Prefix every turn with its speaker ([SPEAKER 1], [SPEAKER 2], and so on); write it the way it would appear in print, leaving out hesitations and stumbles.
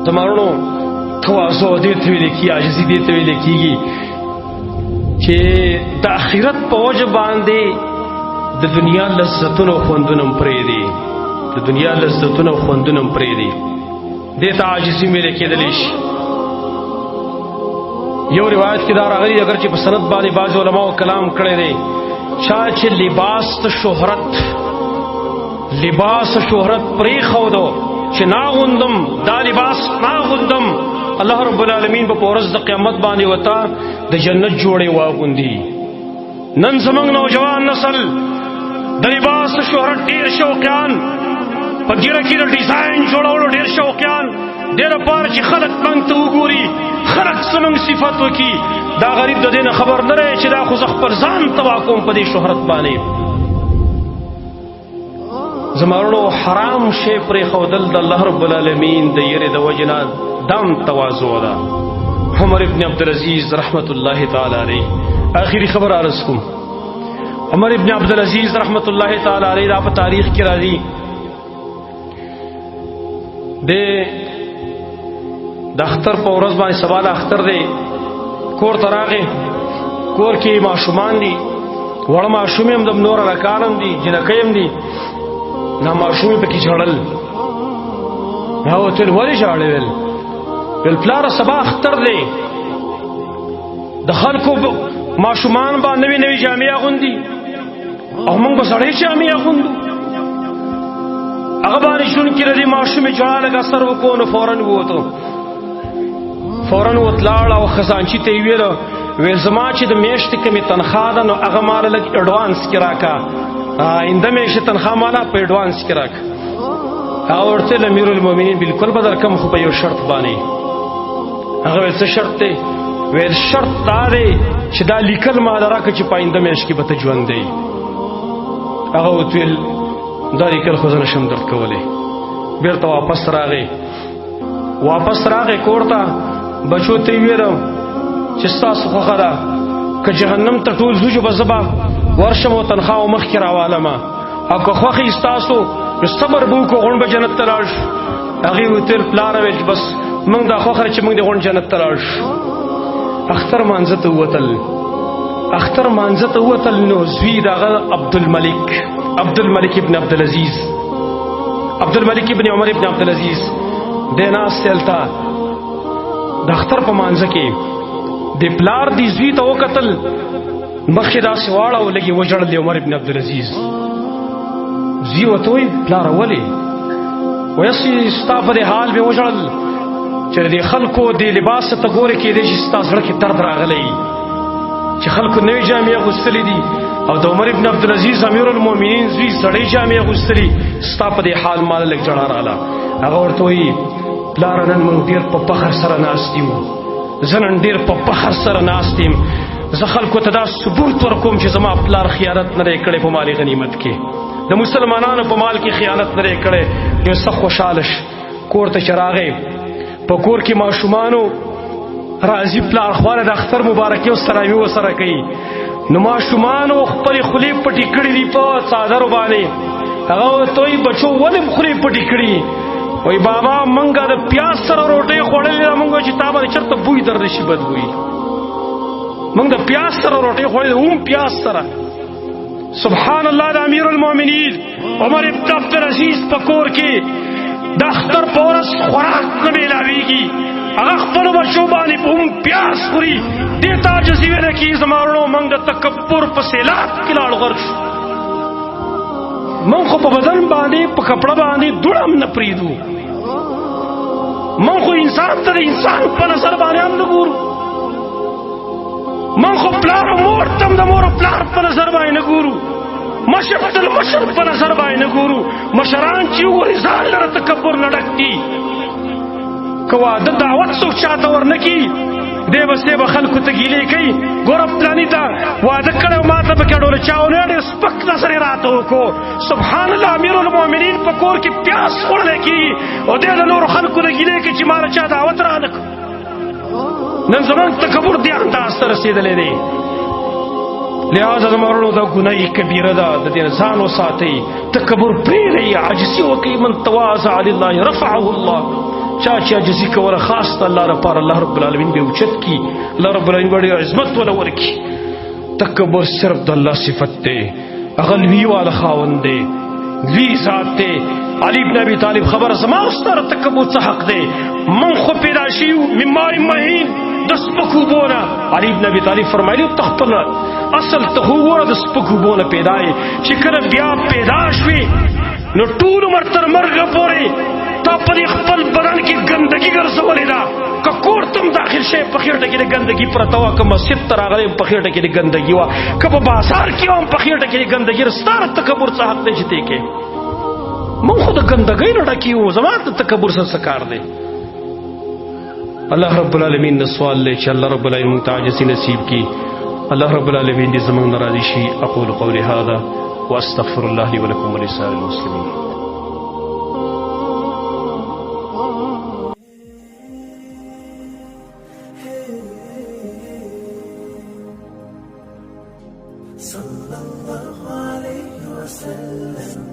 [SPEAKER 1] زمارونو تواضع دې ته ویل کیږي، عاجزي دې ته ویل کیږي چې د آخرت په وجه باندې د دنیا لذتونو خوندونه پرېږدي، د دنیا لذتونو خوندونه پرېږدي، دې ته عاجزي ویل کېدلی شي. یو روایت کې دا راغلی، اگر چې په سند باندې بعض علماو کلام کړی دی، چا چې لباس شهرت پرېښودو چې ناغوندم دا لباس ناغوندم، الله رب العالمین په ورځ د قیامت باندې وتا د جنت جوړې واغوندي. نن زمونږ نوجوان نسل د لباس شهرت ډېر شوقیان، په ګیره کې د ډیزاین جوړولو ډېر شوقیان، دې لپاره چې خلک موږ ته وګوري، خلک زمونږ صفت وکړي. دا غریب د دې نه خبر نه دی چې دا خو زه خپل ځان تباه کوم په دې شهرت باندې. زمارونو حرام شی پرېښودل د الله رب العالمین د یېرې د وجې نه دام تواضع ده. عمر ابن عبدالعزیز رحمت الله تعالی علیه، آخري خبر عرض کوم. عمر ابن عبدالعزیز رحمت الله تعالی علیه دا په تاریخ کې راځي، د اختر په ورځ باندې سبا د اختر دی، کور ته راغی، کور کې ماشومان دي، وړه ماشوم هم د نور رکانم دي، جنکۍ هم دي، نا ماشومې پکې ژړل. ما ورته ویل ولې ژاړې؟ ویل پلاره سبا اختر دی، د خلکو ماشومان به نوې نوې جامې اغوندي او موږ به سړې جامې اغوندو. هغه باندې شون کې ردی ماشومې جړا لږ اثر وکړو، نو فوراً وتلاړ او خزانچي ته یې ویل زما چې د میاشتې کمې تنخوا ده نو هغه ماله لږ اډوانس کې راکړه، آینده میاشتې تنخوا ماله په اډوانس کې راکړه. هغه ورته ویل امیرالمؤمنین بالکل به درکړم، خو په یو شرط باندې. هغه ویل څه شرط دی؟ ویل شرط دا دی چې دا لیکل ما راکړه چې په آینده میاشت کې به ته ژوندی. هغه ورته ویل دا لیکل خو زه نشم درد کولی. بېرته واپس راغی کور ته، بچو ته یې ویل چې ستاسو خوښه ده که جهنم ته ټول ځو به زه به ورشم او تنخوا و مخکې راوالم، او که خوښه یې ستاسو نو صبر به وکړو غونډ به جنت ته لاړ شو. هغې ورته ویل پلاره ویل چې بس موږ دا خوښه ده چې موږ د غونډ جنت ته لاړ شو. اختر مانځه ته ووتل، نو زوی د هغه عبدالملک ابن عبدالعزیز، عبدالملک ابن عمر ابن عبدالعزیز دی ناست دی هلته د اختر په مانځه کې. د پلار دی زوی ته وکتل، مخکې داسې واړه لږې وژړل د عمر ابن عبدالعزیز. زوی ورته وایي پلاره ولې؟ ویسې ستا په دې حال مې وژړل چې د خلکو د لباس ته ګورې کېدی شي ستا زړه کې درد راغلی چې خلکو نوې جامې اغوستلې دي او د عمر ابن عبدالعزیز امیرالمؤمنین زوی زړې جامې اغوستلې، ستا په دې حال ماله لږ ژړا راغله. هغه ورته وایي پلاره نن موږ ډېر په فخر سره ناست یو، زه نن ډېر په فخر سره ناست یم، زه خلکو ته دا ثبوت ورکوم چې زما پلار خیانت نه دی کړی په مال غنیمت کې، د مسلمانانو په مال کې خیانت نه دی کړی. یو سخت خوشحاله کور ته چې راغی، په کور کې ماشومانو راځي پلار خواله د اختر مبارکي او سلامي ورسره کوي، نو ماشومانو خپلې خولې پټې کړي دي په څادرو باندې. هغه ورته وایي بچو ولې خولې پټې کړي؟ وایي بابا منګه د پیاز سره روټۍ خوړلې ده، موږ چې تا باندې چېرته بوی درد شي بد بوی، موږ د پیاز سره روټۍ خوړلې هم پیاز سره. سبحان الله، د امیرالمؤمنین عمر ابن عبدالعزیز په کور کې د اختر په ورځ خوراک نه میلاویږي، هغه خپلو بچو باندې په هم پیاز خوري. دې ته عاجزي ویله کېږي. زما وروڼو موږ د تکبر په سیلاب کې لاړ غرق شو. موږ خو په بدن باندې په کپړه باندې دوړه هم نه پرېږدو، موږ خو انسان ته د انسان په نظر باندې هم نه ګورو، موږ خو پلار او مور ته هم د مور او پلار په نظر باندې نه ګورو، مشر ته د مشر په نظر باندې نه ګورو. مشران چې وګوري ځان لره تکبر نه ډک دي. که واده دعوت څوک چاته ورنه کړي دی بس دی به خلکو ته ګیلې کوي، ګوره پلاني ته واده کړی ما ته پکې ډوله چا ونه ډېر سپک نظر یې راته وکړو. سبحان الله، امیرالمؤمنین په کور کې پیاز خوړلی کېږي او دی د نورو خلکو نه ګیلې کوي چې ما له چا دعوت رانه کړو. نن زموږ تکبر دې انداز ته رسېدلی دی. لہذا زمارونو دا گناہی کبیرہ دا دین ځان وساتئ، تکبر پریږدئ، عاجزي وکئ. من تواضع لله رفعه الله. چا چې عاجزي کوله خاص د الله لپاره، الله رب العالمین به اوچت کی، الله رب العالمین به عظمت ولا ورکی. تکبر صرف د الله صفت دی، هغه لوی والا خاوند دی، لوی ذات دی. علی بن ابي طالب خبر زما ستاره تکبر څه حق دی؟ من خو پیدا شیو من ماء مهین، د سپکو بونه. علی بن ابي طالب فرمایلی تخپل اصل ته هو د سپکو بونه پیدا یې، چې کله بیا پیدا شوي نو ټول عمر تر مرګه پورې تا په خپل بدن کې ګندګي ګرځولې ده. که کور تم داخل شي په خېټه کې د ګندګي پرته وه، که مسجد ته راغلی په خېټه کې د ګندګي وه، که په بازار کې هم په خېټه کې د ګندګي ستاره تکبر څه حق دی چې تی کې؟ مونږ خو د ګندګۍ نه ډکي وو، زما د تکبر څه کار دی؟ الله رب العالمین نه سوال دی چې الله رب العالمین موږ ته عاجزي نصیب کړي. الله رب العالمین دې زموږ نه راضي شي. اقول قولي هذا واستغفر الله لي ولكم ولسائر المسلمين.
[SPEAKER 2] صلى الله عليه وسلم.